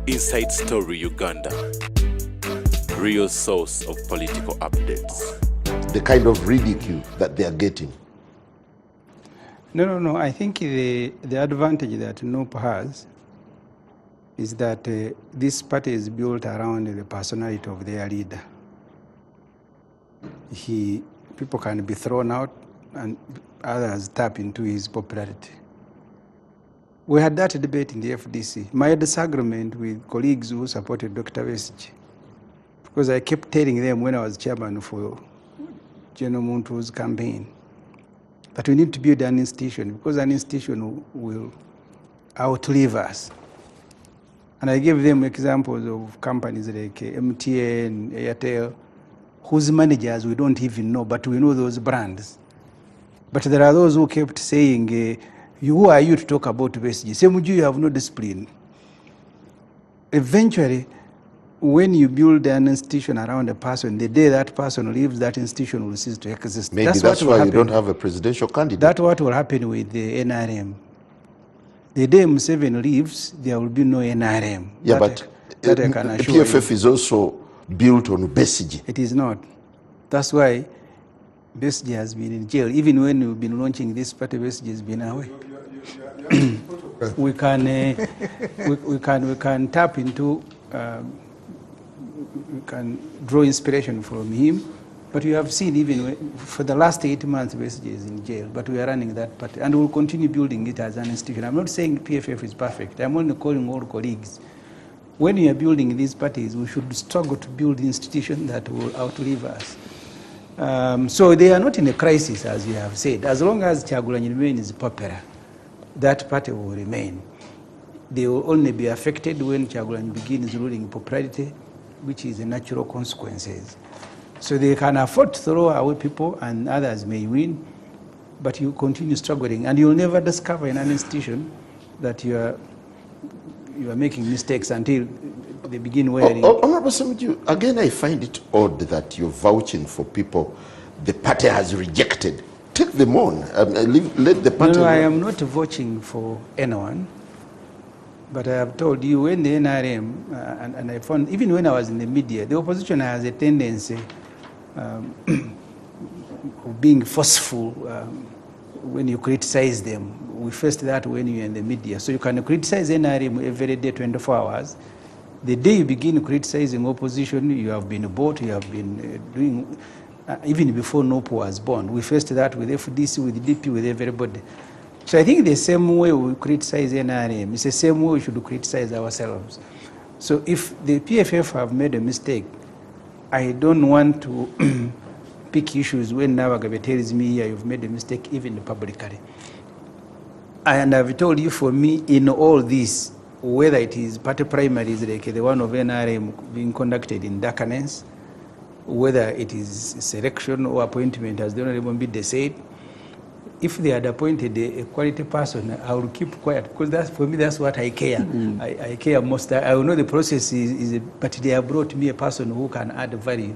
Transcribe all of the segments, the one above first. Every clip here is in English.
Inside Story Uganda, real source of political updates. The kind of ridicule that they are getting. No. I think the advantage that NUP has is that this party is built around the personality of their leader. People can be thrown out and others tap into his popularity. We had that debate in the FDC. My disagreement with colleagues who supported Dr. 𝐓𝐿𝐶𝐄, because I kept telling them when I was chairman for General Muntu's campaign that we need to build an institution, because an institution will outlive us. And I gave them examples of companies like MTN, Airtel, whose managers we don't even know, but we know those brands. But there are those who kept saying, who are you to talk about 𝐓𝐿𝐶𝐄? Semuju, you have no discipline. Eventually, when you build an institution around a person, the day that person leaves, that institution will cease to exist. Maybe that's why you don't have a presidential candidate. That's what will happen with the NRM. The day Museveni leaves, there will be no NRM. Yeah, but PFF is also built on 𝐓𝐶𝐄. It is not. That's why 𝐓𝐶𝐄 has been in jail. Even when we've been launching this party, 𝐓𝐶𝐄 has been away. We can tap into, we can draw inspiration from him. But you have seen even for the last 8 months, 𝐓𝐶𝐄 is in jail. But we are running that party, and we'll continue building it as an institution. I'm not saying PFF is perfect. I'm only calling all colleagues. When we are building these parties, we should struggle to build institutions that will outlive us. So they are not in a crisis, as you have said. As long as Kyagulanyi remains popular, that party will remain. They will only be affected when Kyagulanyi begins ruling popularity, which is the natural consequences. So they can afford to throw away people and others may win, but you continue struggling and you'll never discover in an institution that you are making mistakes until they begin wearing. Honorable Semuju, again I find it odd that you're vouching for people the party has rejected. Take them on, let the party... No, I am not vouching for anyone, but I have told you when the NRM, and I found, even when I was in the media, the opposition has a tendency of being forceful when you criticize them. We faced that when you're in the media. So you can criticize NRM every day, 24 hours. The day you begin criticizing opposition, you have been bought, you have been doing, even before NOPO was born. We faced that with FDC, with DP, with everybody. So I think the same way we criticize NRM, it's the same way we should criticize ourselves. So if the PFF have made a mistake, I don't want to pick issues when Nabagabe tells me, yeah, you've made a mistake, even publicly. And I've told you, for me, in all this, whether it is party primaries like the one of NRM being conducted in darkness, whether it is selection or appointment, as the Honorable Mbide said, if they had appointed a quality person, I will keep quiet, because that's, for me, that's what I care. I care most. I know the process is but they have brought me a person who can add value.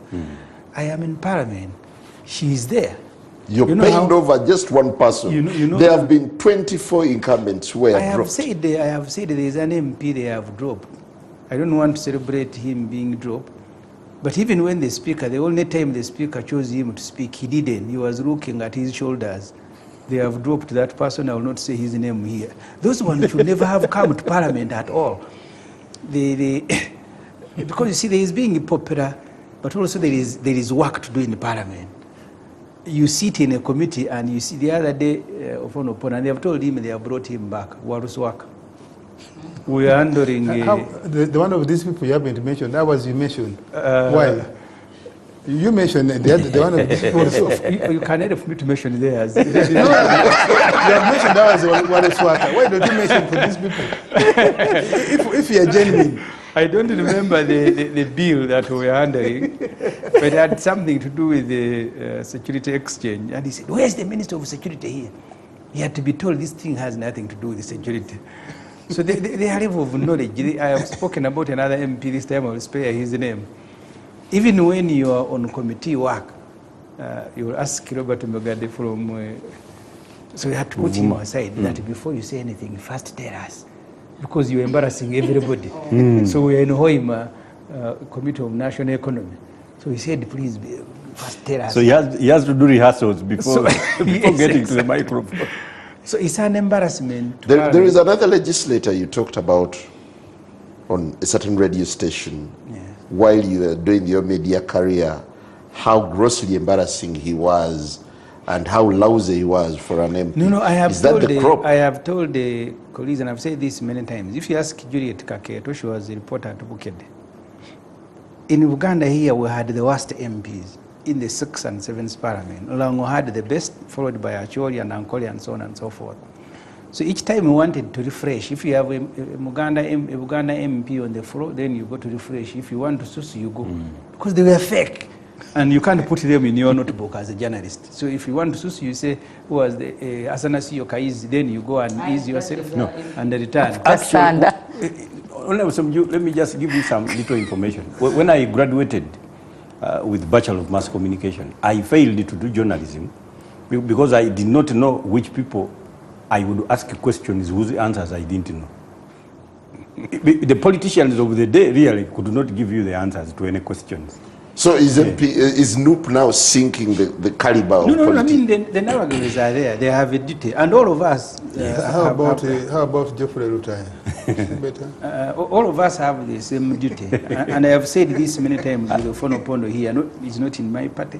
I am in Parliament. She is there. You're paying over just one person. There have been 24 incumbents who were dropped. I have said there is an MP they have dropped. I don't want to celebrate him being dropped. But even when the speaker, the only time the speaker chose him to speak, he didn't. He was looking at his shoulders. They have dropped that person. I will not say his name here. Those ones should never have come to Parliament at all. Because you see, there is being popular, but also there is work to do in the Parliament. You sit in a committee and you see the other day of an opponent, and they have told him they have brought him back. Warus work. We are handling... the one of these people you haven't mentioned, that was you mentioned. Why? You mentioned the one of these people. You can help me to mention theirs. No, you have mentioned that was Warus worker. Why don't you mention for these people? if you are genuine. I don't remember the bill that we were handling, but it had something to do with the security exchange. And he said, where's the Minister of Security here? He had to be told this thing has nothing to do with the security. So they are level of knowledge. I have spoken about another MP this time. I will spare his name. Even when you are on committee work, you will ask Robert Mugade from... so we had to put him aside, that before you say anything, first tell us because you're embarrassing everybody. So we're in Hoima, Committee of National Economy. So he said, please, first tell us. So he has to do rehearsals before, before Yes, getting exactly. to the microphone. So it's an embarrassment. There is another legislator you talked about on a certain radio station while you were doing your media career, how grossly embarrassing he was and how lousy he was for an MP. No, I have Is that the crop? I have told the colleagues, and I've said this many times, if you ask 𝐓𝐇𝐄 𝐅𝐑𝐎𝐍𝐓, she was a reporter at Bukede. In Uganda here, we had the worst MPs in the 6th and 7th parliament. Olango had the best, followed by Acholi and Ankoli and so on and so forth. So each time we wanted to refresh, if you have a Uganda MP on the floor, then you go to refresh. If you want to susu, you go. Because they were fake. And you can't put them in your notebook as a journalist. So if you want to susu, you say, who was the 𝐓𝐇𝐄 𝐅𝐑𝐻𝐍𝐑, then you go and ease yourself and return. Let me just give you some little information. When I graduated with Bachelor of Mass Communication, I failed to do journalism because I did not know which people I would ask questions whose answers I didn't know. The politicians of the day really could not give you the answers to any questions. So is NUP now sinking the caliber of No, I politics? mean, the Nawagalis are there. They have a duty. And all of us... How about Geoffrey Rutaya? Better? all of us have the same duty. And I have said this many times with Ofono Pondo here, he's not in my party,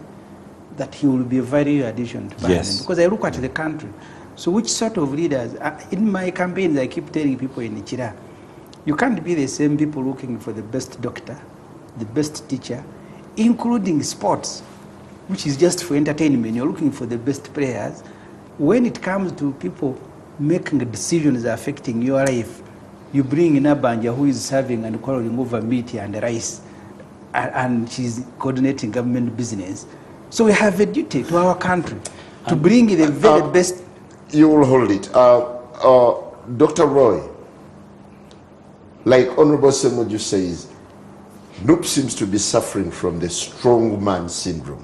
that he will be a value addition to Parliament. Yes. Because I look at the country. So which sort of leaders... in my campaigns, I keep telling people in Ichira, you can't be the same people looking for the best doctor, the best teacher, including sports, which is just for entertainment. You're looking for the best players. When it comes to people making decisions affecting your life, you bring in Abanja, who is serving and quarreling over meat and rice, and she's coordinating government business. So we have a duty to our country to bring the very best. You will hold it. Dr. Roy, like Honorable Semoju says, NUP seems to be suffering from the strong man syndrome.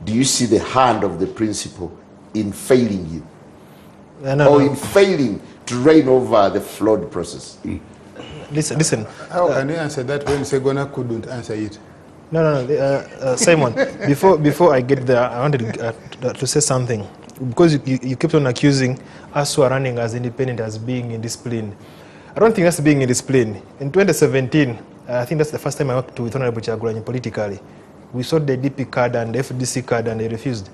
Do you see the hand of the principal in failing you? Or in failing to reign over the flawed process? Listen. How can you answer that when Segona couldn't answer it? No, Simon, before I get there, I wanted to say something. Because you kept on accusing us who are running as independent as being indisciplined. I don't think that's being indisciplined. In 2017, I think that's the first time I worked with Honorable Kyagulanyi politically. We sought the DP card and the FDC card and they refused.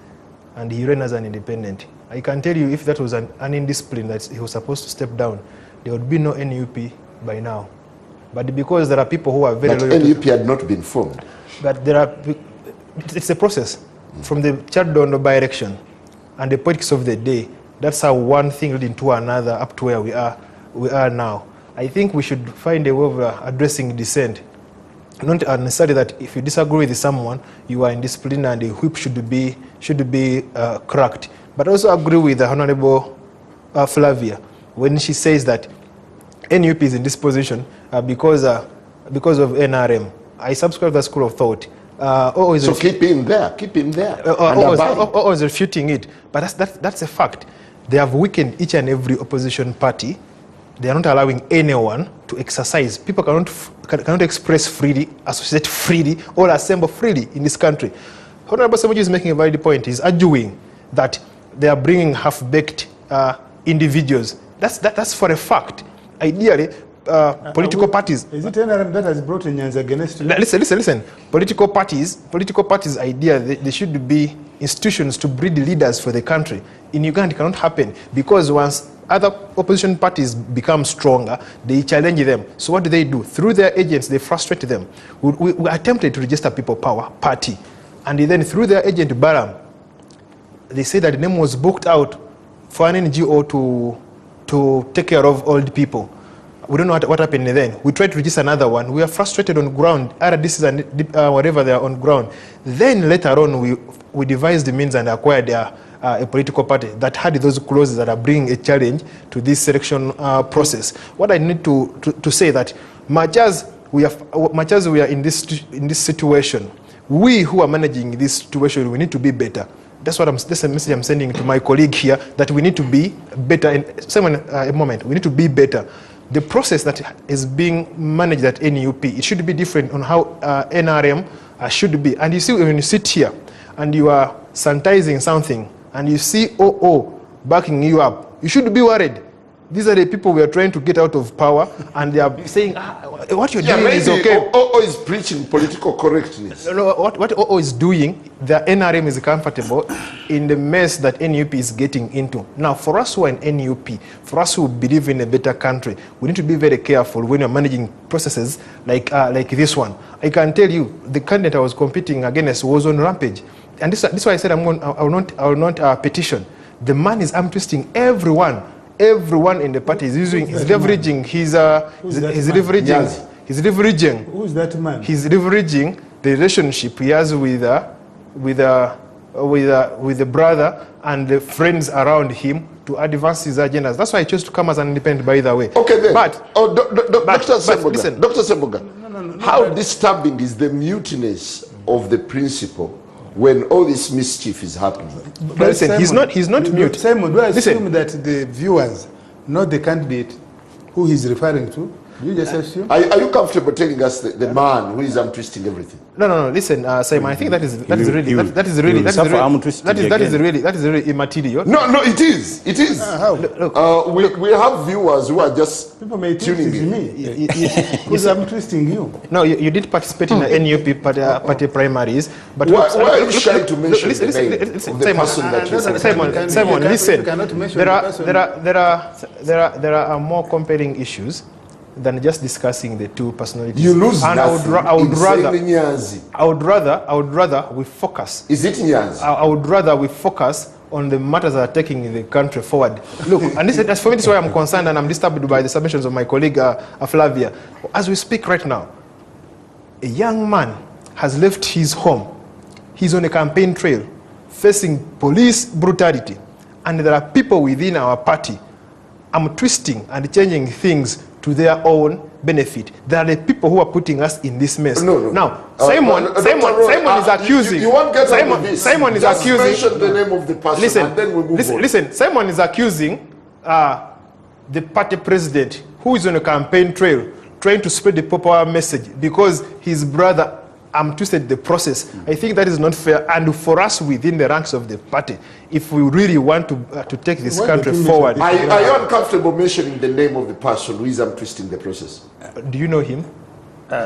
And he ran as an independent. I can tell you if that was an indiscipline that he was supposed to step down, there would be no NUP by now. But because there are people who are very loyal to... NUP had not been formed. But there are... It's a process. From the Chad-Dondo by-election and the politics of the day, that's how one thing led into another up to where we are now. I think we should find a way of addressing dissent. Not necessarily that if you disagree with someone, you are indisciplined and the whip should be cracked. But also agree with the Honorable Flavia when she says that NUP is in this position because of NRM. I subscribe to that school of thought. So keep him there. Always refuting it. But that's a fact. They have weakened each and every opposition party. They are not allowing anyone to exercise. People cannot express freely, associate freely, or assemble freely in this country. Honorable Semoju is making a valid point. He's arguing that they are bringing half-baked individuals. That's for a fact. Ideally, political parties... Is it NRM that has brought Nyanza against you? Listen. Political parties' idea, they should be institutions to breed leaders for the country. In Uganda, it cannot happen because once other opposition parties become stronger, they challenge them. So what do? Through their agents, they frustrate them. We attempted to register People Power Party. And then through their agent, Baram, they say that the name was booked out for an NGO to take care of old people. We don't know what happened then. We tried to register another one. We are frustrated on ground. RDCs and whatever they are on ground. Then later on, we devised the means and acquired a political party that had those clauses that are bringing a challenge to this selection process. What I need to say that much as we are in this situation, we who are managing this situation, we need to be better. That's a message I'm sending to my colleague here, that we need to be better. And Simon, a moment, we need to be better. the process that is being managed at NUP, it should be different on how NRM should be. And you see, when you sit here and you are sanitizing something and you see OO backing you up, you should be worried. These are the people we are trying to get out of power, and they are saying, what you're doing is okay. OO is preaching political correctness. No, what OO is doing, the NRM is comfortable in the mess that NUP is getting into. Now, for us who are in NUP, for us who believe in a better country, we need to be very careful when you're managing processes like this one. I can tell you, the candidate I was competing against was on rampage. And this is why I said I will not petition. The man is twisting everyone. Everyone in the party is using, is leveraging his leveraging. Who's that man? He's leveraging the relationship he has with the brother and the friends around him to advance his agendas. That's why I chose to come as an independent, by the way. Okay, then. But Dr. Semboga, listen. Dr. Semboga, how disturbing is the mutiness of the principal when all this mischief is happening? But listen, Simon, he's not mute. Simon, do I assume Listen. that the viewers, not the candidate who he's referring to? You just assume? Are you comfortable telling us the man who is twisting everything? No. Listen, Simon. I think that is really immaterial. No, it is. It is. How? Look, we have viewers who are just People may think tuning it's in. me. Who's twisting you? No, you did participate in the NUP party primaries, but Why are you shy to mention the name listen, of the person that you said? Simon, listen. You cannot mention There are more compelling issues than just discussing the two personalities. You lose and nothing I would rather rather we focus. Is it Nyanzi? I would rather we focus on the matters that are taking the country forward. Look, and this, for me, this is why I'm concerned and I'm disturbed by the submissions of my colleague Flavia. As we speak right now, a young man has left his home. He's on a campaign trail, facing police brutality. And there are people within our party twisting and changing things to their own benefit. There are the people who are putting us in this mess. No. Now, Simon is accusing. You won't get out of this. Simon is Just accusing. mention the name of the person and then we move on. Listen, Simon is accusing the party president, who is on a campaign trail, trying to spread the popular message because his brother twisted the process. I think that is not fair. And for us within the ranks of the party, if we really want to take this country forward. Are you uncomfortable mentioning the name of the person who is twisting the process? Do you know him?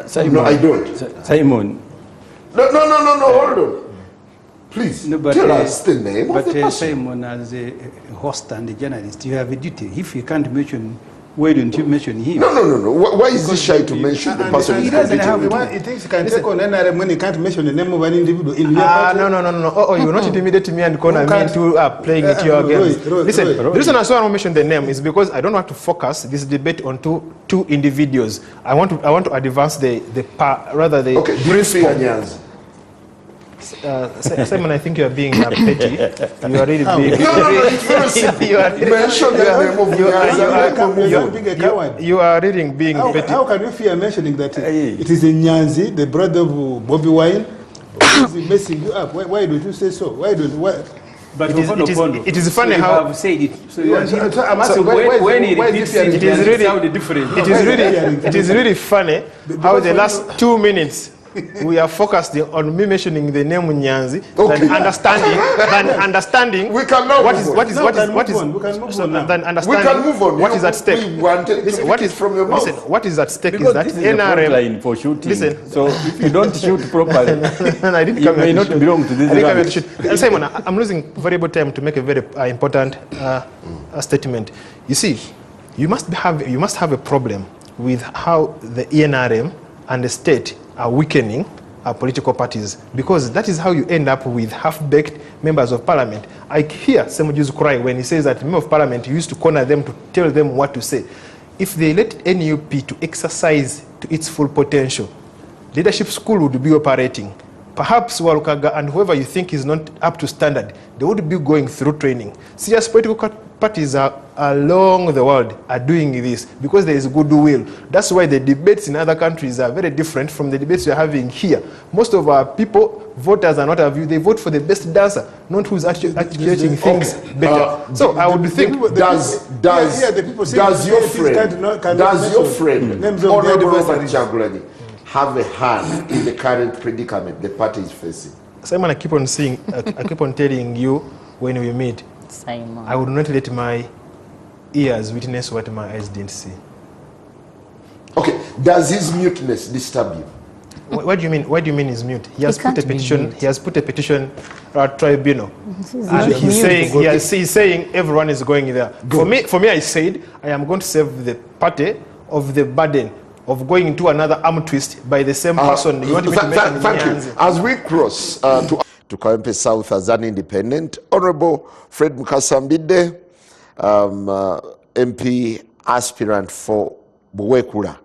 Simon, No, I don't. Simon. No, hold on. Please, tell us the name of the person. Simon, as a host and a journalist, you have a duty. If you can't mention, why don't you mention him? No. Why is he shy to mention the person? He doesn't have He thinks he can take on NRM when he can't mention the name of an individual. In your party. No. Oh, you're not intimidating me and corner me to playing at your games. Listen, the reason I want to mention the name is because I don't want to focus this debate on two individuals. I want to advance the Okay, principle. Simon, I think you are being petty. You are really being. Mention the name of You are really being petty. How can you fear mentioning that it is a Nyanzi, the brother of Bobby Wine, who is messing you up? Why don't you say so? But it is funny how you have said it. So I'm asking when he repeats it, it sounds different. it is really funny how the last 2 minutes we are focused on me mentioning the name Nyanzi than understanding We can now what move is on. what is at stake. We wanted to What take is it from your mouth. listen, what is at stake Because is that this is a NRM. line for shooting. Listen. So if you don't shoot properly, I didn't you come may here not to shoot. belong to this I didn't come here rank. to shoot. Simon, I'm losing valuable time to make a very important statement. You see, you must have a problem with how the NRM and the state are weakening our political parties, because that is how you end up with half-baked members of parliament. I hear Semujuz cry when he says that members of parliament used to corner them to tell them what to say. If they let NUP to exercise to its full potential, leadership school would be operating. Perhaps Walukaga and whoever you think is not up to standard, they would be going through training. Serious political parties along the world are doing this because there is goodwill. That's why the debates in other countries are very different from the debates we are having here. Most of our people, voters are not a view, they vote for the best dancer, not who's actually articulating things better. So I would think, does your friend, Honorable Robert Kyagulanyi, have a hand in the current predicament the party is facing? Simon, I keep on saying, I keep on telling you when we meet, Simon, I would not let my ears witness what my eyes didn't see. Okay, does his muteness disturb you? What do you mean? What do you mean he's mute? He has He put a can't be petition. mute. He has put a petition tribunal, and He's he's mute. saying he's saying everyone is going there. For me, I said I am going to save the party of the burden of going into another arm twist by the same person. You want me to mention thank you. As we cross to Kawempe South as an independent, Honorable Fred Mukasambide, MP aspirant for Buwekura.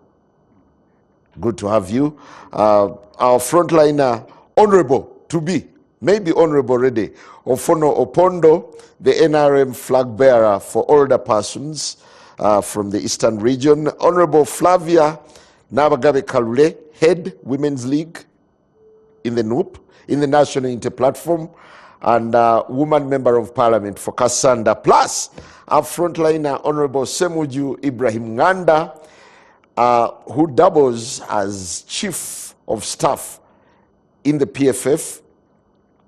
Good to have you. Our frontliner, Honorable to be, maybe Honorable already, Ofono Opondo, the NRM flag bearer for older persons from the Eastern region. Honorable Flavia Nabagabe Kalule, head Women's League in the NUP, in the National Inter-Platform, and woman member of Parliament for Kasanda. Plus, our frontliner, Honorable Semuju Ibrahim Nganda, who doubles as Chief of Staff in the PFF,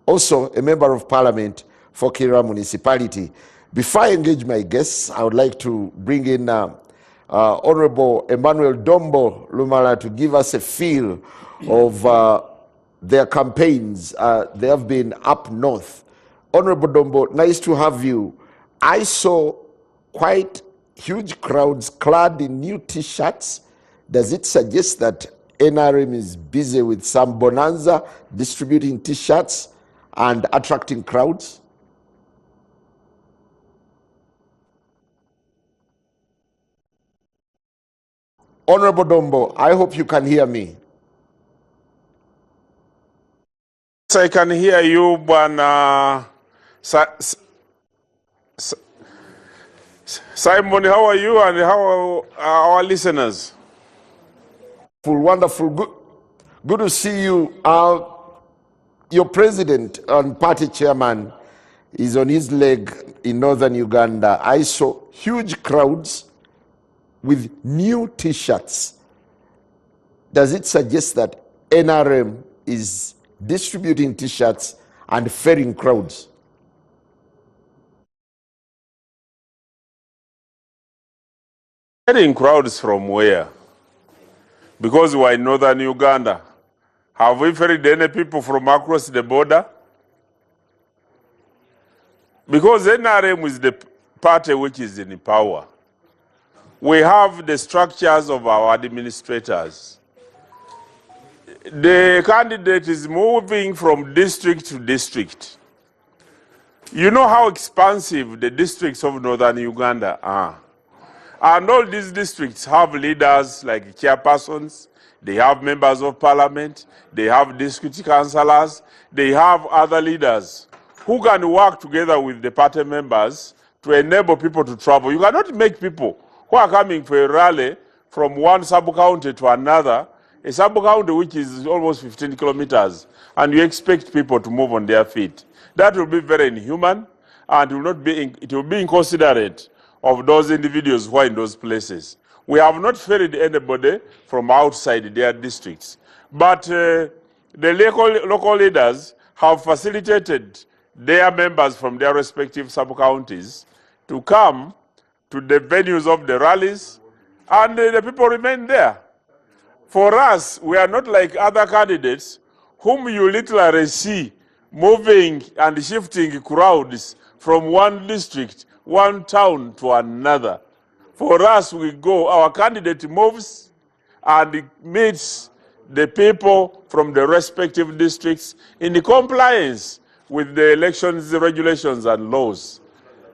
also a member of Parliament for Kira Municipality. Before I engage my guests, I would like to bring in Honorable Emmanuel Dombo Lumala to give us a feel of their campaigns. They have been up north. Honorable Dombo, nice to have you. I saw quite huge crowds clad in new T-shirts. Does it suggest that NRM is busy with some bonanza, distributing T-shirts and attracting crowds? Honorable Dombo, I hope you can hear me. Yes, I can hear you, Bwana Simon. How are you and how are our listeners? Wonderful, good to see you. Your president and party chairman is on his leg in northern Uganda. I saw huge crowds with new T-shirts. Does it suggest that NRM is distributing T-shirts and ferrying crowds? Ferrying crowds from where? Because we're in northern Uganda. Have we ferried any people from across the border? Because NRM is the party which is in power. We have the structures of our administrators. The candidate is moving from district to district. You know how expansive the districts of northern Uganda are. And all these districts have leaders like chairpersons, they have members of parliament, they have district councillors, they have other leaders who can work together with the party members to enable people to travel. You cannot make people who are coming for a rally from one sub-county to another, a sub-county which is almost 15 kilometers, and you expect people to move on their feet. That will be very inhuman, and it will be inconsiderate of those individuals who are in those places. We have not ferried anybody from outside their districts, but the local leaders have facilitated their members from their respective sub-counties to come to the venues of the rallies, and the people remain there. For us, we are not like other candidates whom you literally see moving and shifting crowds from one district, one town to another. For us, we go, our candidate moves and meets the people from the respective districts in compliance with the elections regulations and laws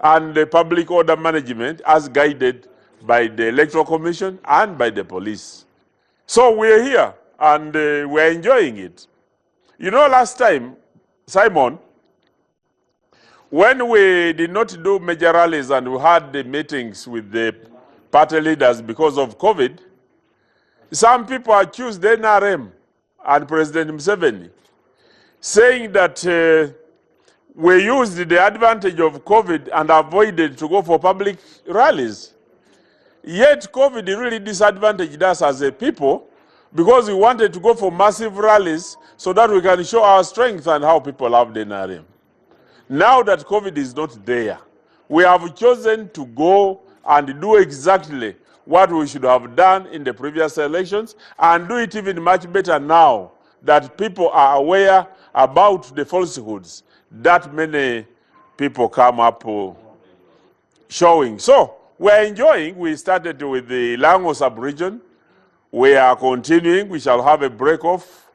and the public order management as guided by the Electoral Commission and by the police. So we're here and we're enjoying it. You know, last time, Simon, when we did not do major rallies and we had the meetings with the party leaders because of COVID, some people accused the NRM and President Museveni, saying that we used the advantage of COVID and avoided to go for public rallies. Yet COVID really disadvantaged us as a people because we wanted to go for massive rallies so that we can show our strength and how people love the NRM. Now that COVID is not there, we have chosen to go and do exactly what we should have done in the previous elections and do it even much better now that people are aware about the falsehoods that many people come up showing. So we're enjoying. We started with the Lango sub-region. We are continuing. We shall have a break off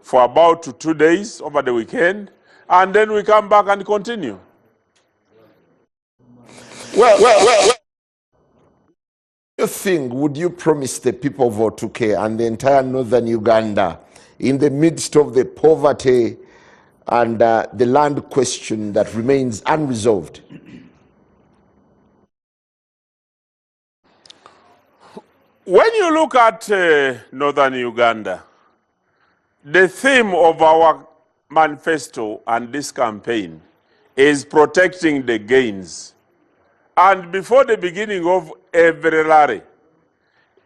for about 2 days over the weekend, and then we come back and continue. Well. You think, would you promise the people of 𝐓𝐇𝐄 and the entire northern Uganda, in the midst of the poverty and the land question that remains unresolved? When you look at northern Uganda, the theme of our manifesto and this campaign is protecting the gains. And before the beginning of every rally,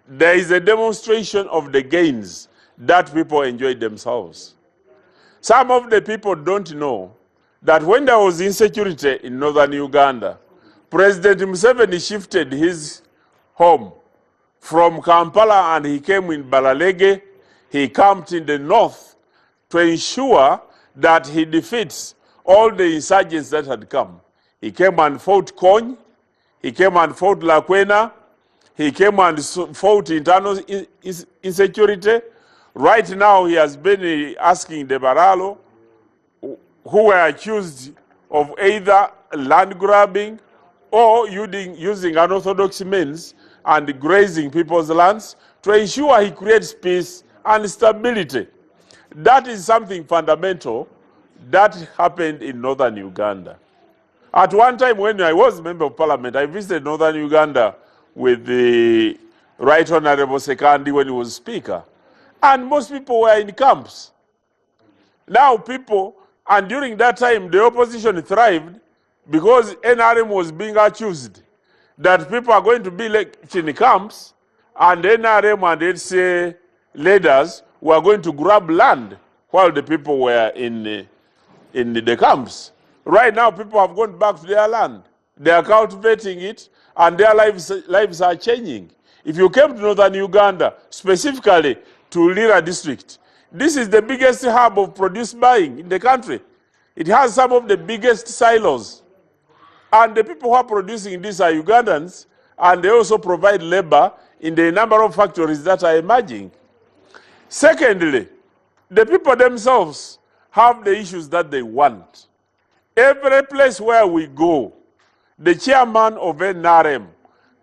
there is a demonstration of the gains that people enjoy themselves. Some of the people don't know that when there was insecurity in northern Uganda, President Museveni shifted his home from Kampala and he came in Balalege. He camped in the north to ensure that he defeats all the insurgents that had come. He came and fought Kony. He came and fought Lakwena. He came and fought internal insecurity. Right now, he has been asking the Baralo, who were accused of either land grabbing or using unorthodox means and grazing people's lands, to ensure he creates peace and stability. That is something fundamental that happened in northern Uganda. At one time when I was member of parliament, I visited northern Uganda with the Right Honorable Sekandi when he was speaker. And most people were in camps. Now people, and during that time the opposition thrived because NRM was being accused that people are going to be like in camps and NRM and HCA leaders were going to grab land while the people were in the camps. Right now, people have gone back to their land. They are cultivating it, and their lives are changing. If you came to northern Uganda, specifically to Lira district, this is the biggest hub of produce buying in the country. It has some of the biggest silos. And the people who are producing this are Ugandans, and they also provide labor in the number of factories that are emerging. Secondly, the people themselves have the issues that they want. Every place where we go, the chairman of NRM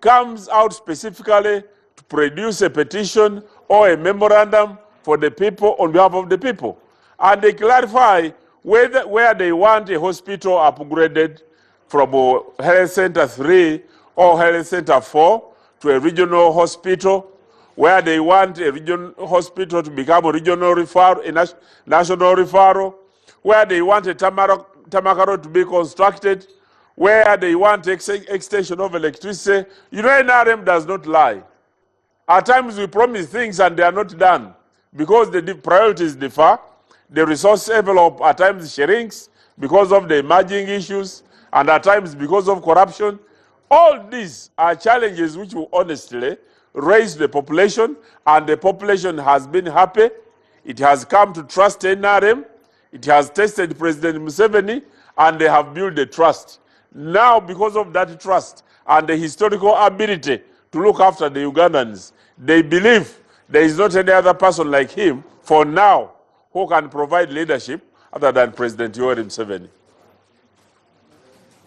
comes out specifically to produce a petition or a memorandum for the people on behalf of the people. And they clarify where they want a hospital upgraded from Health Center 3 or Health Center 4 to a regional hospital, where they want a regional hospital to become a regional referral, a national referral, where they want a Tamaka Road to be constructed, where they want extension of electricity. You know, NRM does not lie. At times we promise things and they are not done because the priorities differ. The resource envelope at times shrinks because of the emerging issues and at times because of corruption. All these are challenges which will honestly raise the population, and the population has been happy. It has come to trust NRM. It has tested President Museveni, and they have built the trust. Now, because of that trust and the historical ability to look after the Ugandans, they believe there is not any other person like him, for now, who can provide leadership other than President Yoweri Museveni.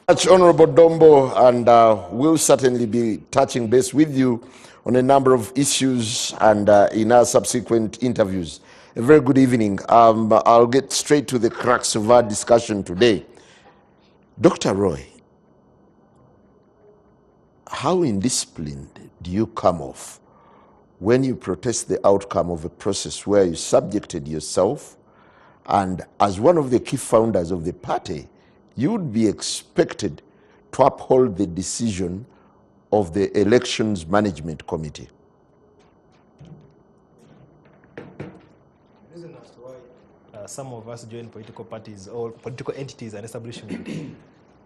Much Honorable Dombo, and we'll certainly be touching base with you on a number of issues and in our subsequent interviews. A very good evening. I'll get straight to the crux of our discussion today. Dr. Roy, how indisciplined do you come off when you protest the outcome of a process where you subjected yourself, and as one of the key founders of the party, you would be expected to uphold the decision of the Elections Management Committee? The reason as to why some of us join political parties or political entities and establishment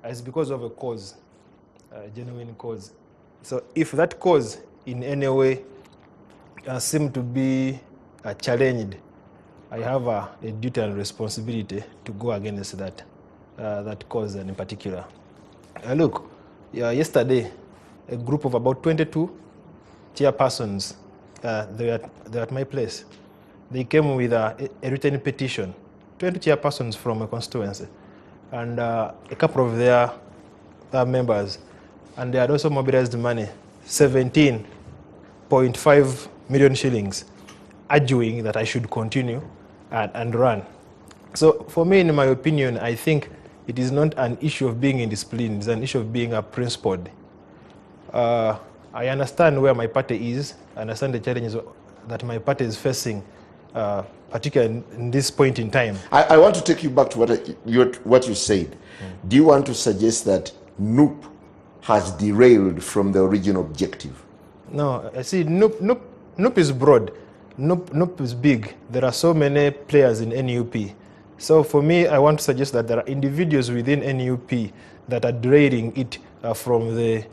is because of a cause, a genuine cause. So if that cause in any way seem to be challenged, I have a duty and responsibility to go against that cause in particular. Look, yesterday, a group of about 22 chairpersons, they were at my place. They came with a written petition, 20 chairpersons from a constituency, and a couple of their members. And they had also mobilized money, 17.5 million shillings, arguing that I should continue and run. So for me, in my opinion, I think it is not an issue of being indisciplined, it's an issue of being principled. I understand where my party is, I understand the challenges that my party is facing, particularly in this point in time. I want to take you back to what you said. Do you want to suggest that NUP has derailed from the original objective? No, I see, NUP is broad. NUP is big. There are so many players in NUP. So for me, I want to suggest that there are individuals within NUP that are derailing it from the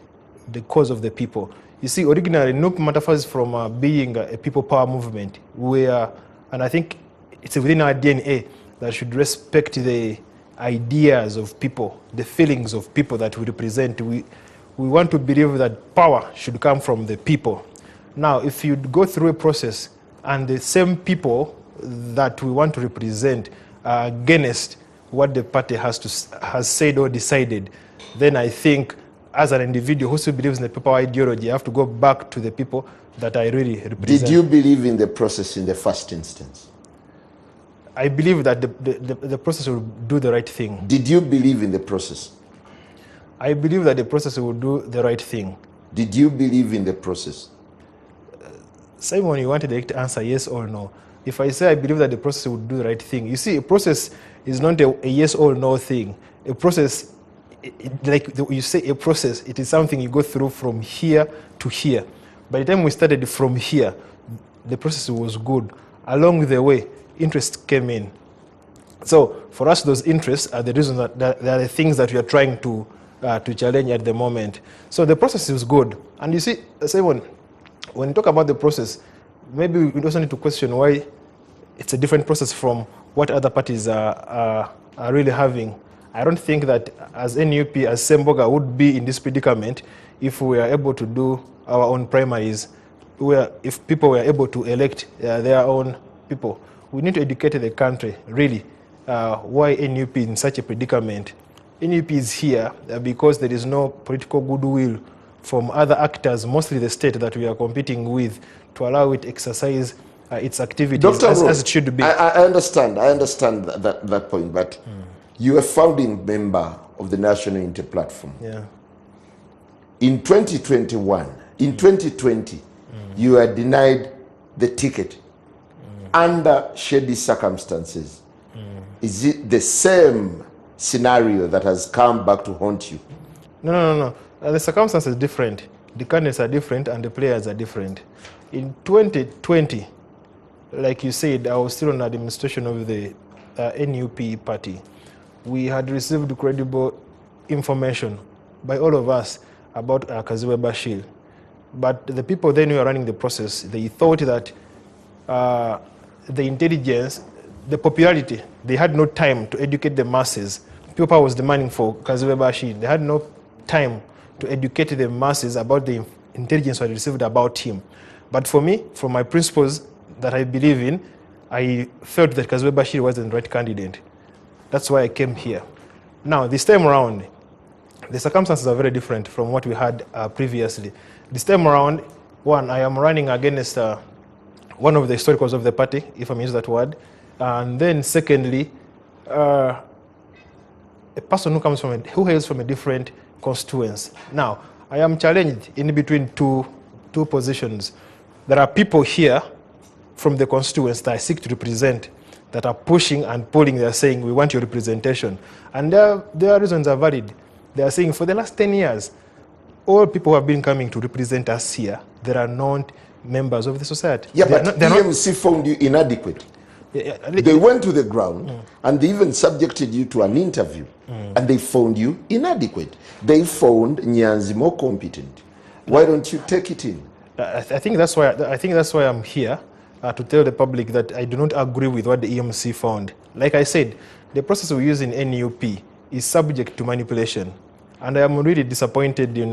cause of the people. You see, originally, NUP manifests from being a people power movement, and I think it's within our DNA that should respect the ideas of people, the feelings of people that we represent. We want to believe that power should come from the people. Now, if you go through a process and the same people that we want to represent are against what the party has said or decided, then I think as an individual who still believes in the people ideology, I have to go back to the people that I really represent. Did you believe in the process in the first instance? I believe that the process will do the right thing. Did you believe in the process? I believe that the process will do the right thing. Did you believe in the process? Simon, you wanted the answer, yes or no. If I say I believe that the process will do the right thing, you see, a process is not a yes or no thing. A process, like you say a process, it is something you go through from here to here. By the time we started from here, the process was good. Along the way, interests came in. So for us, those interests are the reason that they are the things that we are trying to challenge at the moment. So the process is good. And you see, Simon, when you talk about the process, maybe we also need to question why it's a different process from what other parties are really having. I don't think that as NUP, as Semboga would be in this predicament if we are able to do our own primaries, if people were able to elect their own people. We need to educate the country, really, why NUP is in such a predicament. NUP is here because there is no political goodwill from other actors, mostly the state that we are competing with, to allow it to exercise its activities as it should be. I understand that point, but you are a founding member of the National Unity Platform. Yeah. In 2021, in 2020, you are denied the ticket under shady circumstances. Is it the same scenario that has come back to haunt you? No. The circumstances are different. The candidates are different and the players are different. In 2020, like you said, I was still on administration of the NUP party. We had received credible information by all of us about 𝐓𝐇𝐄 𝐅𝐑𝐎𝐍𝐓. But the people then who were running the process, they thought that the intelligence, the popularity, they had no time to educate the masses. People was demanding for 𝐓𝐶𝐄 𝐅𝐑𝐎𝐍𝐑. They had no time to educate the masses about the intelligence I received about him. But for me, from my principles that I believe in, I felt that 𝐓𝐶𝐄 𝐅𝐑𝐎𝐍𝐑 wasn't the right candidate. That's why I came here. Now, this time around, the circumstances are very different from what we had previously. This time around, one, I am running against one of the historicals of the party, if I may use that word. And then secondly, a person who hails from a different constituency. Now, I am challenged in between two positions. There are people here from the constituency that I seek to represent that are pushing and pulling. They are saying, we want your representation. And their reasons are valid. They are saying, for the last 10 years, all people who have been coming to represent us here, they are not members of the society. Yeah, but EMC found you inadequate. They went to the ground and they even subjected you to an interview and they found you inadequate. They found Nyanzi more competent. Why don't you take it in? I think that's why I'm here to tell the public that I do not agree with what the EMC found. Like I said, the process we use in NUP is subject to manipulation. And I am really disappointed in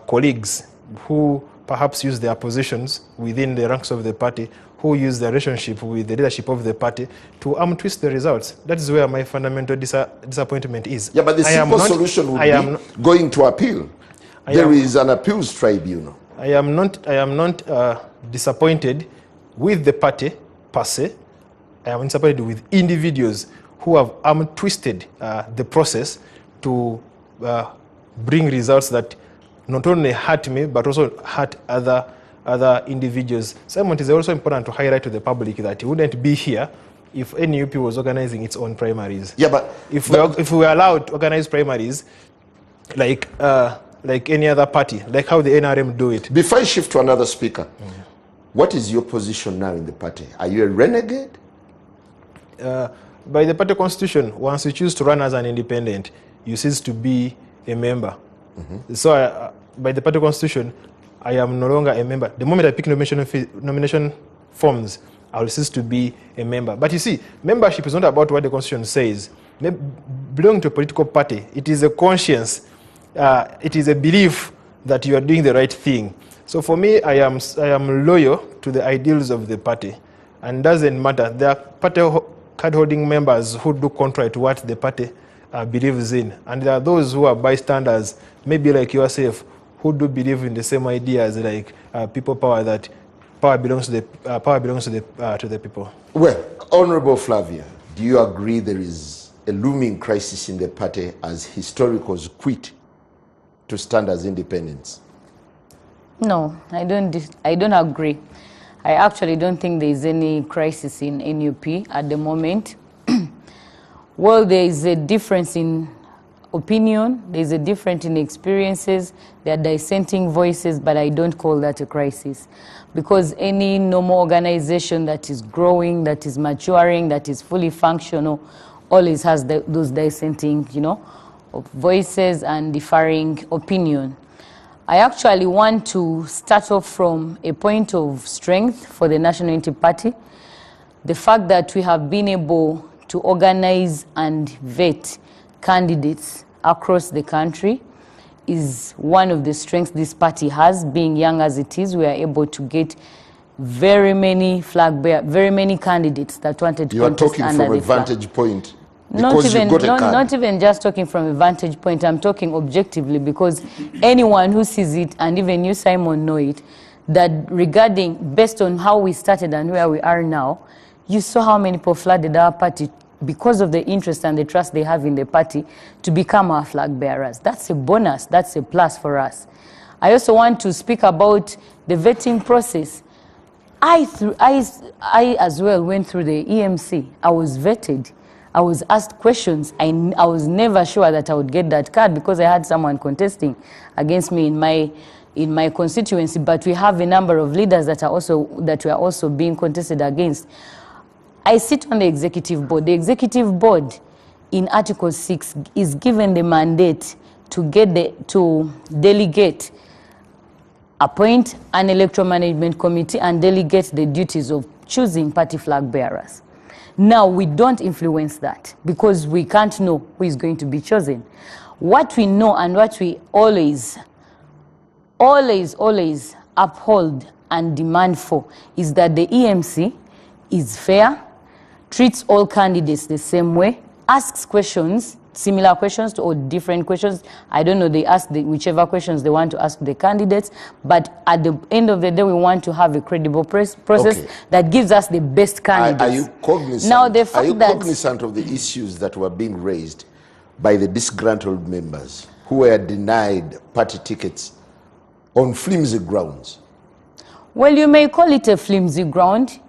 colleagues who perhaps use their positions within the ranks of the party, who use their relationship with the leadership of the party to twist the results. That is where my fundamental disappointment is. Yeah, but the simple solution would be going to appeal. There is an appeals tribunal. I am not disappointed with the party per se. I am disappointed with individuals who have twisted the process to bring results that not only hurt me but also hurt other individuals. Simon, it is also important to highlight to the public that it wouldn't be here if NUP was organizing its own primaries. Yeah, but if we were allowed to organize primaries like any other party, like how the NRM do it. Before I shift to another speaker, what is your position now in the party? Are you a renegade? By the party constitution, once you choose to run as an independent, you cease to be a member. So by the party constitution, I am no longer a member. The moment I pick nomination forms, I will cease to be a member. But you see, membership is not about what the constitution says. Belonging to a political party, it is a conscience. It is a belief that you are doing the right thing. So for me, I am loyal to the ideals of the party. And it doesn't matter. There are party card-holding members who do contrary to what the party believes in. And there are those who are bystanders, maybe like yourself, who do believe in the same ideas like people power, that power belongs to the people. Well, Honorable Flavia, do you agree there is a looming crisis in the party as historicals quit to stand as independents? No, I don't agree. I actually don't think there is any crisis in NUP at the moment. Well, there is a difference in opinion, there is a difference in experiences, there are dissenting voices, but I don't call that a crisis. Because any normal organization that is growing, that is maturing, that is fully functional, always has those dissenting, voices and differing opinion. I actually want to start off from a point of strength for the National Unity Party. The fact that we have been able to organize and vet candidates across the country is one of the strengths this party has. Being young as it is, we are able to get very many candidates that wanted to contest under the flag. You are talking from a vantage point. Not even just talking from a vantage point, I'm talking objectively, because anyone who sees it, and even you, Simon, know it, that based on how we started and where we are now, you saw how many people flooded our party because of the interest and the trust they have in the party to become our flag bearers. That's a bonus, that's a plus for us. I also want to speak about the vetting process. I as well went through the EMC. I was vetted. I was asked questions. I was never sure that I would get that card because I had someone contesting against me in my constituency, but we have a number of leaders that were also being contested against. I sit on the executive board. The executive board in Article 6 is given the mandate to delegate, appoint an electoral management committee and delegate the duties of choosing party flag bearers. Now, we don't influence that because we can't know who is going to be chosen. What we know and what we always uphold and demand for is that the EMC is fair, treats all candidates the same way, asks questions, similar questions or different questions. I don't know, they ask whichever questions they want to ask the candidates, but at the end of the day, we want to have a credible process that gives us the best candidates. Are you cognizant, cognizant of the issues that were being raised by the disgruntled members who were denied party tickets on flimsy grounds? Well, you may call it a flimsy ground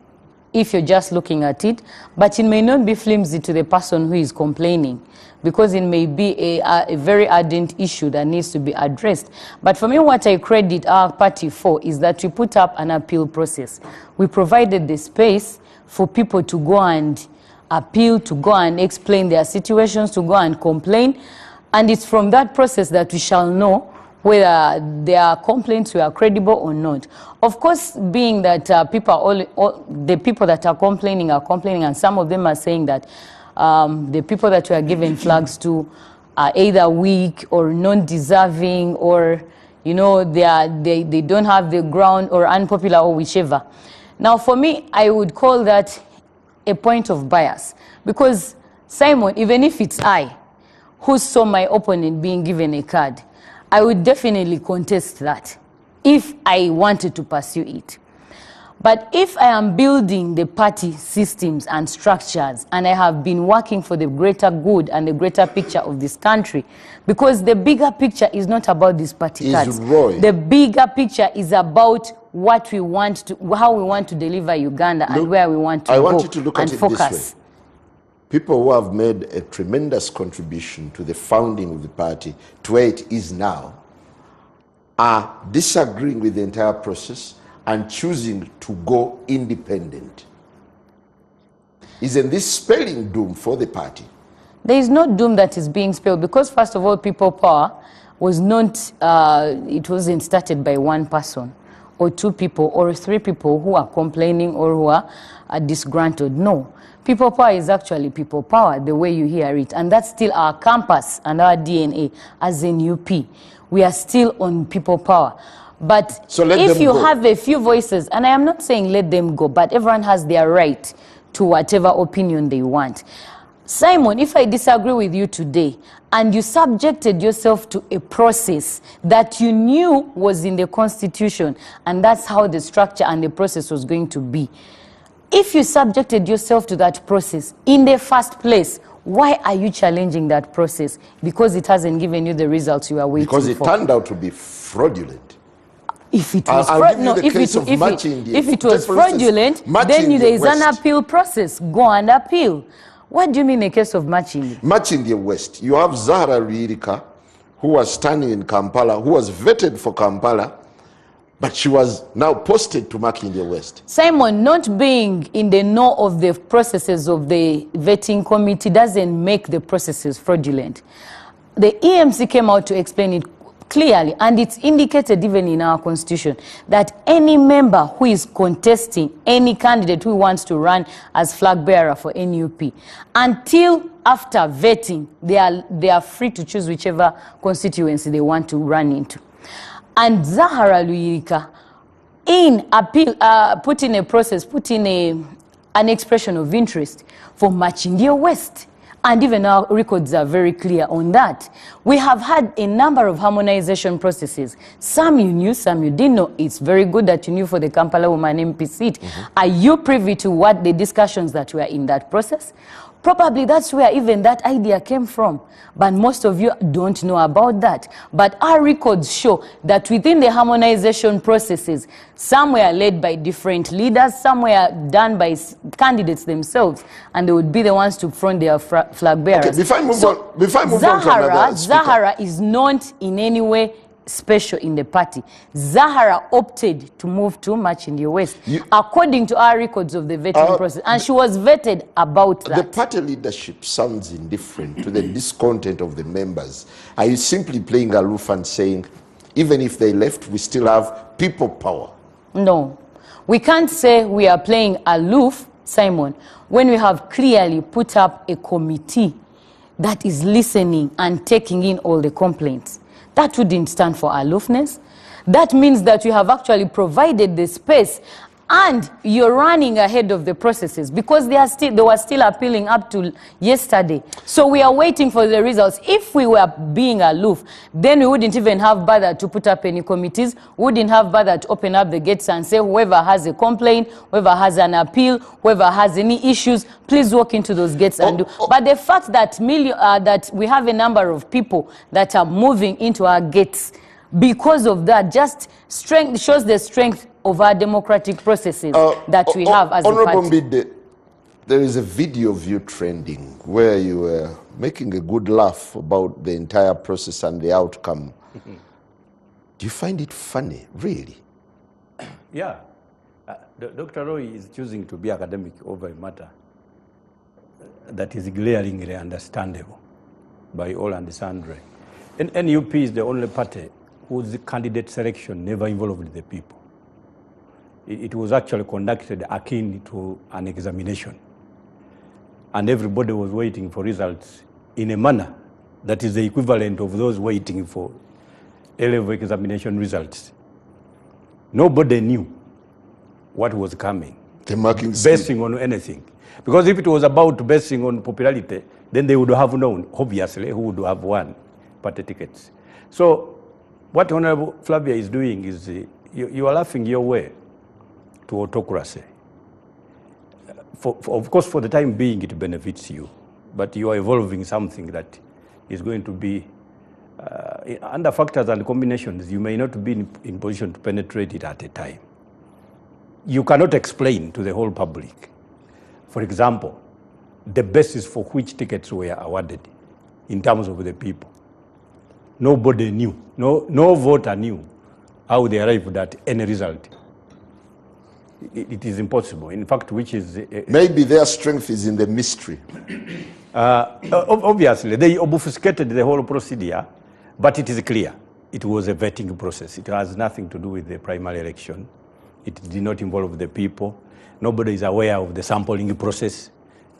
if you're just looking at it, but it may not be flimsy to the person who is complaining, because it may be a very ardent issue that needs to be addressed. But for me, what I credit our party for is that we put up an appeal process. We provided the space for people to go and appeal, to go and explain their situations, to go and complain. And it's from that process that we shall know whether their complaints were credible or not. Of course, being that the people that are complaining, and some of them are saying that the people that were given flags to are either weak or non-deserving, or they don't have the ground, or unpopular, or whichever. Now, for me, I would call that a point of bias, because Simon, even if it's I who saw my opponent being given a card, I would definitely contest that if I wanted to pursue it. But if I am building the party systems and structures, and I have been working for the greater good and the greater picture of this country, because the bigger picture is not about these party cards. The bigger picture is about what we want to, how we want to deliver Uganda, and where we want to go. I want you to look at it focus. this way. People who have made a tremendous contribution to the founding of the party to where it is now are disagreeing with the entire process and choosing to go independent. Isn't this spelling doom for the party? There is no doom that is being spelled, because first of all, people power was not, it wasn't started by one person or two people or three people who are complaining or who are disgruntled. No. People power is actually people power, the way you hear it. And that's still our compass and our DNA as in UP. We are still on people power. But if you have a few voices, and I am not saying let them go, but everyone has their right to whatever opinion they want. Simon, if I disagree with you today, and you subjected yourself to a process that you knew was in the Constitution, and that's how the structure and the process was going to be, if you subjected yourself to that process in the first place, why are you challenging that process? Because it hasn't given you the results you are waiting for. Because it turned out to be fraudulent. If it was fraudulent, then there is an appeal process. Go and appeal. What do you mean a case of matching? Matching the West. You have Zahara Ririka, who was standing in Kampala, who was vetted for Kampala, but she was now posted to Makindye West. Simon, not being in the know of the processes of the vetting committee doesn't make the processes fraudulent. The EMC came out to explain it clearly, and it's indicated even in our constitution that any member who is contesting, any candidate who wants to run as flag bearer for NUP, until after vetting, they are free to choose whichever constituency they want to run into. And Zahara Luirika, in appeal, put in a process, put in an expression of interest for Makindye West. And even our records are very clear on that. We have had a number of harmonization processes. Some you knew, some you didn't know. It's very good that you knew for the Kampala woman MP seat. Are you privy to what the discussions that were in that process? Probably that's where even that idea came from. But most of you don't know about that. But our records show that within the harmonization processes, some were led by different leaders, some were done by candidates themselves, and they would be the ones to front their flag bearers. Okay, before I move on to another speaker. Zahara is not in any way special in the party. Zahara opted to move to Makindye West, according to our records of the vetting process, and she was vetted about that. The party leadership sounds indifferent to the discontent of the members. Are you simply playing aloof and saying, even if they left, we still have people power? No. We can't say we are playing aloof, Simon, when we have clearly put up a committee that is listening and taking in all the complaints. That wouldn't stand for aloofness. That means that we have actually provided the space And you're running ahead of the processes because they were still appealing up to yesterday. So we are waiting for the results. If we were being aloof, then we wouldn't even have bothered to put up any committees, wouldn't have bothered to open up the gates and say whoever has a complaint, whoever has an appeal, whoever has any issues, please walk into those gates and do. But the fact that that we have a number of people that are moving into our gates, because of that, just shows the strength of our democratic processes that we have as a party. Honorable Mbide, there is a video of you trending where you were making a good laugh about the entire process and the outcome. Do you find it funny, really? Yeah. Dr. Roy is choosing to be academic over a matter that is glaringly understandable by all and sundry. And NUP is the only party whose candidate selection never involved the people. It was actually conducted akin to an examination. And everybody was waiting for results in a manner that is the equivalent of those waiting for A-level examination results. Nobody knew what was coming, basing on anything. Because if it was about basing on popularity, then they would have known, obviously, who would have won party tickets. So what Honorable Flavia is doing is you are laughing your way to autocracy. Of course, for the time being, it benefits you, but you are evolving something that is going to be, under factors and combinations, you may not be in position to penetrate it at a time. You cannot explain to the whole public, for example, the basis for which tickets were awarded in terms of the people. Nobody knew, no voter knew how they arrived at any result. It is impossible, in fact, which is... Maybe their strength is in the mystery. Obviously, they obfuscated the whole procedure, but it is clear. It was a vetting process. It has nothing to do with the primary election. It did not involve the people. Nobody is aware of the sampling process.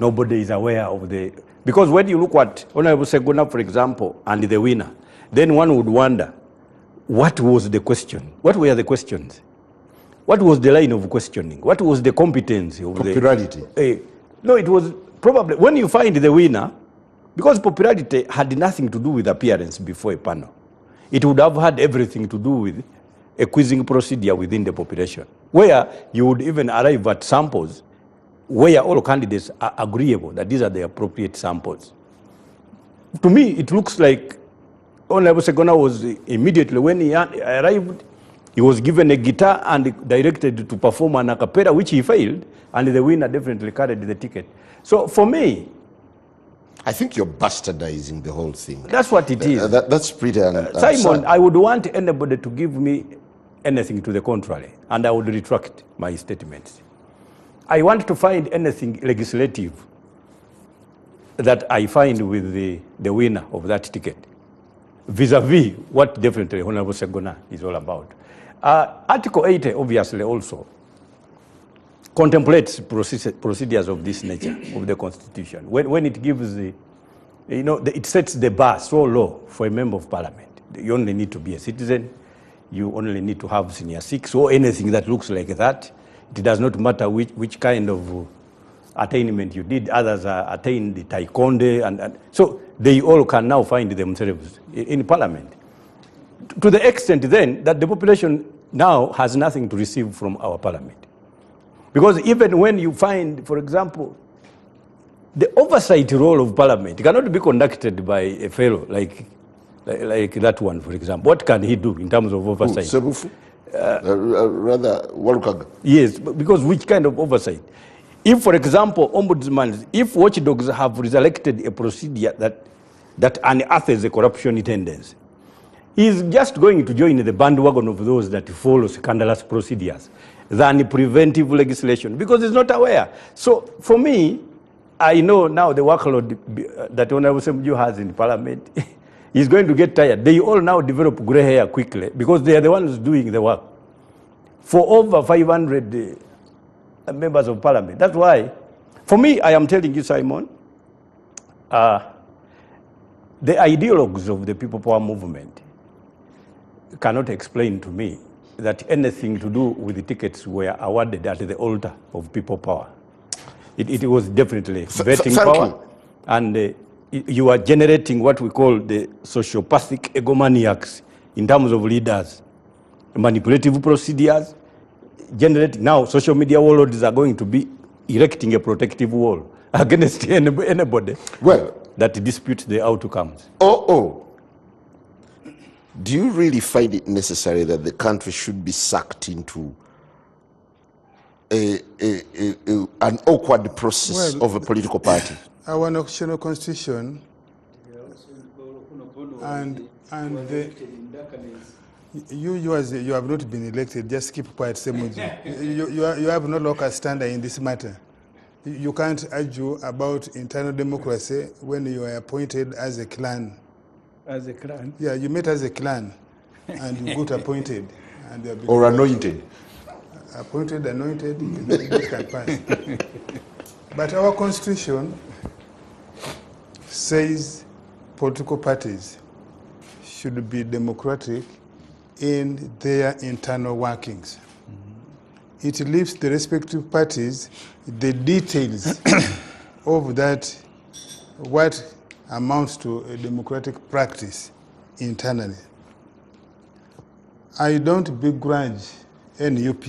Nobody is aware of the... Because when you look at Honorable Segona, for example, and the winner, then one would wonder, what was the question? What were the questions? What was the line of questioning? What was the competency of popularity? No, it was probably, when you find the winner, because popularity had nothing to do with appearance before a panel. It would have had everything to do with a quizzing procedure within the population, where you would even arrive at samples where all candidates are agreeable that these are the appropriate samples. To me, it looks like Honorable Segona was immediately, when he arrived, he was given a guitar and directed to perform an a cappella, which he failed, and the winner definitely carried the ticket. So for me, I think you're bastardizing the whole thing. That's what it is. That's pretty Simon, I would want anybody to give me anything to the contrary, and I would retract my statements. I want to find anything legislative that I find with the winner of that ticket, vis-a-vis what definitely Honorable Segona is all about. Article 80, obviously, also contemplates procedures of this nature of the Constitution. When it gives the, it sets the bar so low for a member of Parliament. You only need to be a citizen. You only need to have senior 6 or anything that looks like that. It does not matter which kind of attainment you did. Others attained the Taikonde, and so they all can now find themselves in Parliament. To the extent then that the population now has nothing to receive from our Parliament. Because even when you find, for example, the oversight role of Parliament cannot be conducted by a fellow like that one, for example. What can he do in terms of oversight? Sebufu? Rather, Walukaga. Yes, because which kind of oversight? If, for example, ombudsman, if watchdogs have resurrected a procedure that unearths a corruption tendency, he's just going to join the bandwagon of those that follow scandalous procedures than preventive legislation, because he's not aware. So for me, I know now the workload that Honorable Semju has in Parliament, he's going to get tired. They all now develop gray hair quickly because they are the ones doing the work. For over 500 members of Parliament. That's why, for me, I am telling you, Simon, the ideologues of the People Power movement cannot explain to me that anything to do with the tickets were awarded at the altar of people power. It was definitely vetting power. And you are generating what we call the sociopathic egomaniacs in terms of leaders, manipulative procedures, generating. Now, social media warlords are going to be erecting a protective wall against anybody that disputes the outcomes. Do you really find it necessary that the country should be sucked into an awkward process of a political party? Our national constitution and you have not been elected, just keep quiet, Semuji. You have no local standard in this matter. You can't argue about internal democracy when you are appointed as a clan. As a clan? Yeah, you met as a clan and you got appointed. And or anointed. Appointed, anointed, it can pass. But our constitution says political parties should be democratic in their internal workings. It leaves the respective parties the details of that, what amounts to a democratic practice internally. I don't begrudge NUP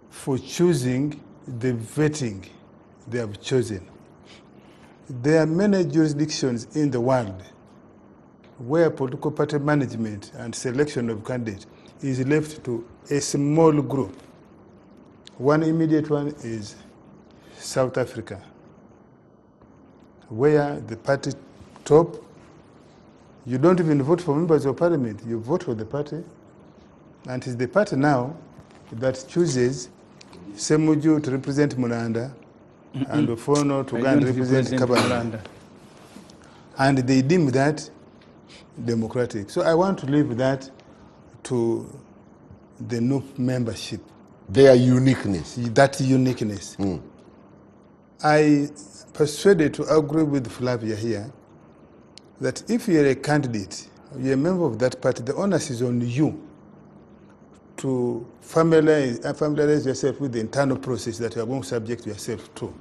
for choosing the vetting they have chosen. There are many jurisdictions in the world where political party management and selection of candidates is left to a small group. One immediate one is South Africa, where the party top, you don't even vote for members of parliament, you vote for the party, and it's the party now that chooses Semuju to represent Mulanda and Ofono to go and represent Kabanda. And they deem that democratic. So I want to leave that to the new membership. Their uniqueness. That uniqueness. I persuaded to agree with Flavia here that if you're a candidate, you're a member of that party, the onus is on you to familiarize yourself with the internal process that you are going to subject yourself to.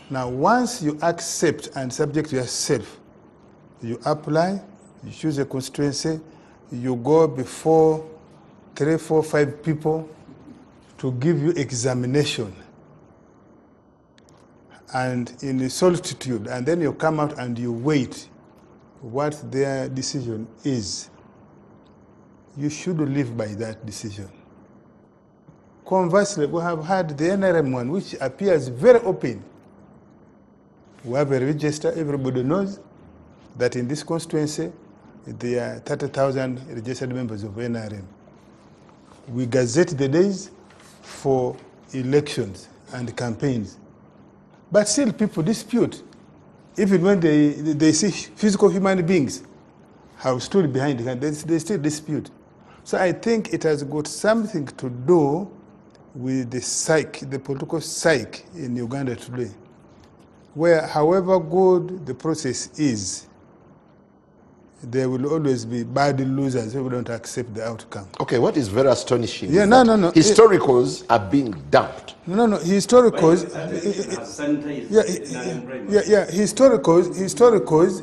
Now, once you accept and subject yourself, you apply, you choose a constituency, you go before 3, 4, 5 people to give you examination and in solitude, and then you come out and you wait what their decision is. You should live by that decision. Conversely, we have had the NRM one, which appears very open. We have a register, everybody knows that in this constituency, there are 30,000 registered members of NRM. We gazette the days for elections and campaigns. But still people dispute. Even when they see physical human beings have stood behind it, they still dispute. So I think it has got something to do with the psyche, the political psyche in Uganda today, where however good the process is, there will always be bad losers who don't accept the outcome. Okay, what is very astonishing is that historicals are being dumped. Historicals.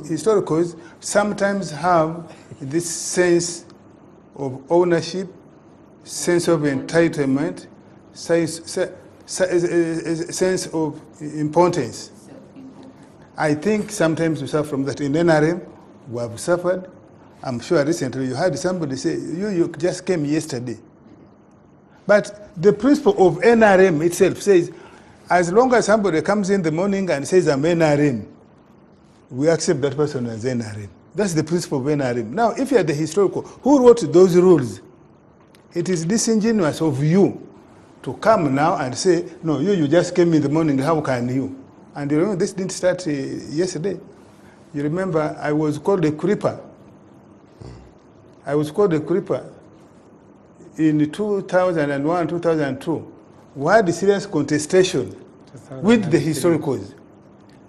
Historicals sometimes have this sense of ownership, sense of entitlement, sense of importance. I think sometimes we suffer from that. In NRM, we have suffered. I'm sure recently you heard somebody say, you just came yesterday. But the principle of NRM itself says, as long as somebody comes in the morning and says, I'm NRM, we accept that person as NRM. That's the principle of NRM. Now, if you are the historical, who wrote those rules? It is disingenuous of you to come now and say, no, you just came in the morning, how can you? And you remember, this didn't start yesterday. You remember, I was called a creeper. I was called a creeper in 2001, 2002. We had a serious contestation with the historicals.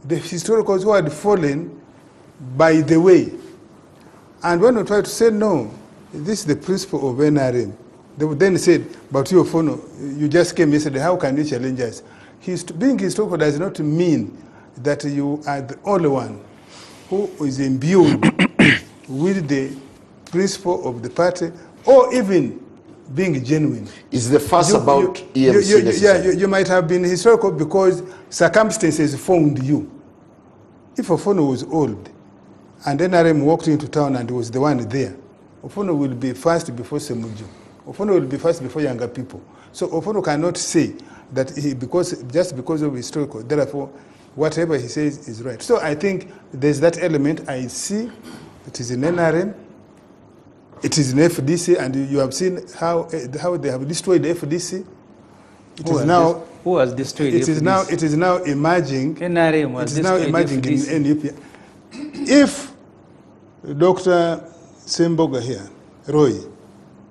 The historicals who had fallen by the way. And when we tried to say, no, this is the principle of NRM, They would then say, but you, Fono, you just came yesterday, how can you challenge us? Being historical does not mean that you are the only one who is imbued with the principle of the party, or even being genuine. Is the fuss about EMC necessary? You might have been historical because circumstances found you. If Ofono was old, and NRM walked into town and was the one there, Ofono will be first before Semuju. Ofono will be first before younger people. So Ofono cannot say that just because of historical, therefore, whatever he says is right. So I think there's that element. I see it is in NRM, it is in FDC, and you have seen how they have destroyed the FDC. Who has destroyed it FDC? It is now emerging. NRM was it is now emerging in NUP. If Dr. Semboga here, Roy,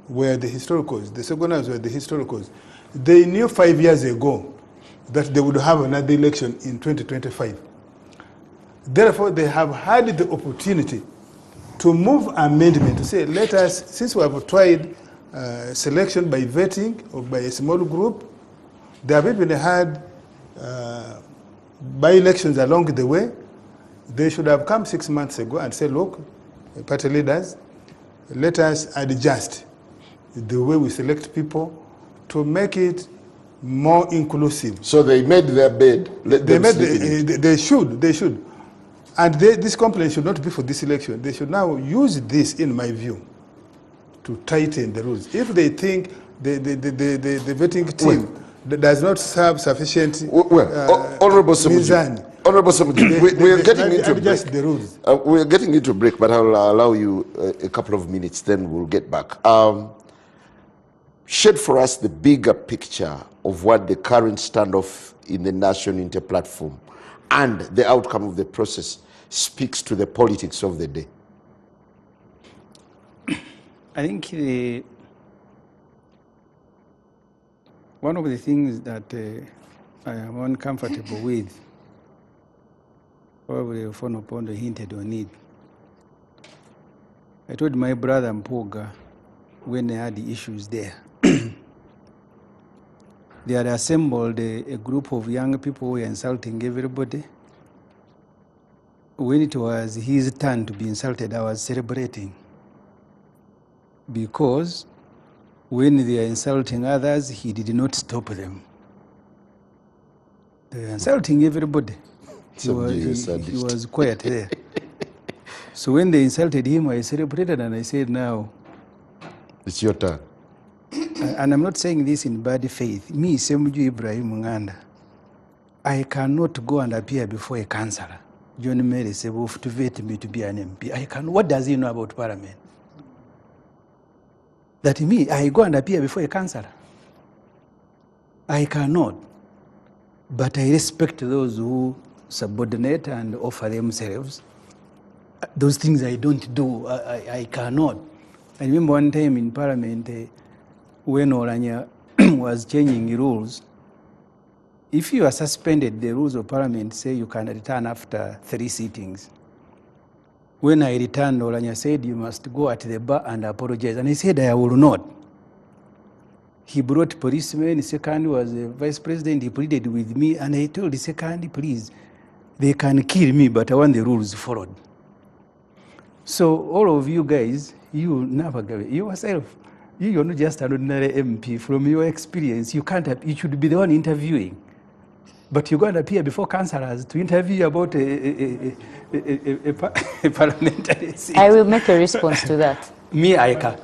were the historicals, the Segonars were the historicals, they knew 5 years ago that they would have another election in 2025. Therefore, they have had the opportunity to move amendment to say, let us, since we have tried selection by vetting or by a small group, they have even had by-elections along the way. They should have come 6 months ago and said, look, party leaders, let us adjust the way we select people to make it more inclusive. So they made their bed. They should. And this complaint should not be for this election. They should now use this, in my view, to tighten the rules. If they think the vetting team does not have sufficient Honorable Semuju, we are getting into a break. The rules. We are getting into a break, but I'll allow you a couple of minutes, then we'll get back. Shed for us the bigger picture of what the current standoff in the national inter-platform and the outcome of the process speaks to the politics of the day. I think one of the things that I am uncomfortable with, probably Fono Pondo hinted on it. I told my brother Mpoga when they had the issues there, they had assembled a group of young people who were insulting everybody. When it was his turn to be insulted, I was celebrating. Because when they are insulting others, he did not stop them. They were insulting everybody. He was quiet there. So when they insulted him, I celebrated and I said, now, it's your turn. And I'm not saying this in bad faith. Me, Semuju Ibrahim Nganda, I cannot go and appear before a councillor. John Mary said, to vet me to be an MP. I can. What does he know about Parliament? That me, I go and appear before a councillor. I cannot. But I respect those who subordinate and offer themselves. Those things I don't do. I cannot. I remember one time in Parliament, when Oranya was changing rules, if you are suspended, the rules of Parliament say you can return after 3 sittings. When I returned, Oranya said, you must go at the bar and apologize. And I said, I will not. He brought policemen. The second was the vice president. He pleaded with me. And I told the second, please, they can kill me, but I want the rules followed. So all of you guys, you navigate yourself. You're not just an ordinary MP. From your experience, you should be the one interviewing. But you're going to appear before councillors to interview about a parliamentary seat. I will make a response to that. Me, I can.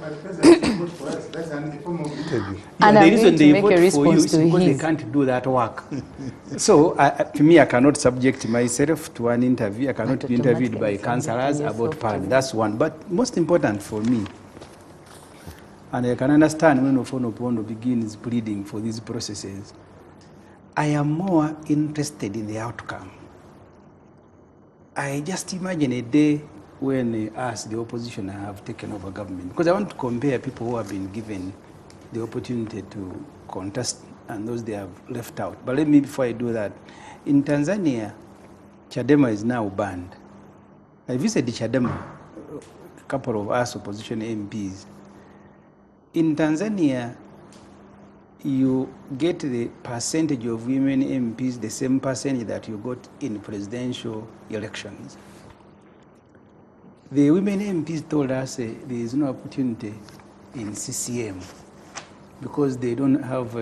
That's an informal interview. And the I'm reason going to they make vote a for you response is to because they his. can't do that work. So, to me, I cannot subject myself to an interview. I cannot be interviewed by councillors about parliament. That's one. But most important for me, and I can understand when Ofono Pondo begins pleading for these processes, I am more interested in the outcome. I just imagine a day when us, the opposition, have taken over government. Because I want to compare people who have been given the opportunity to contest and those they have left out. But let me, before I do that, in Tanzania, Chadema is now banned. I visited Chadema, a couple of us opposition MPs. In Tanzania, you get the percentage of women MPs, the same percentage that you got in presidential elections. The women MPs told us there is no opportunity in CCM because they don't have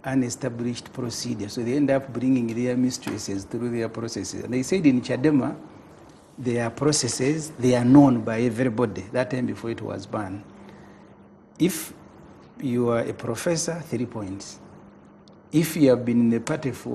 an established procedure. So they end up bringing their mistresses through their processes. And they said in Chadema, their processes, they are known by everybody, that time before it was banned. If you are a professor, 3 points. If you have been in the party for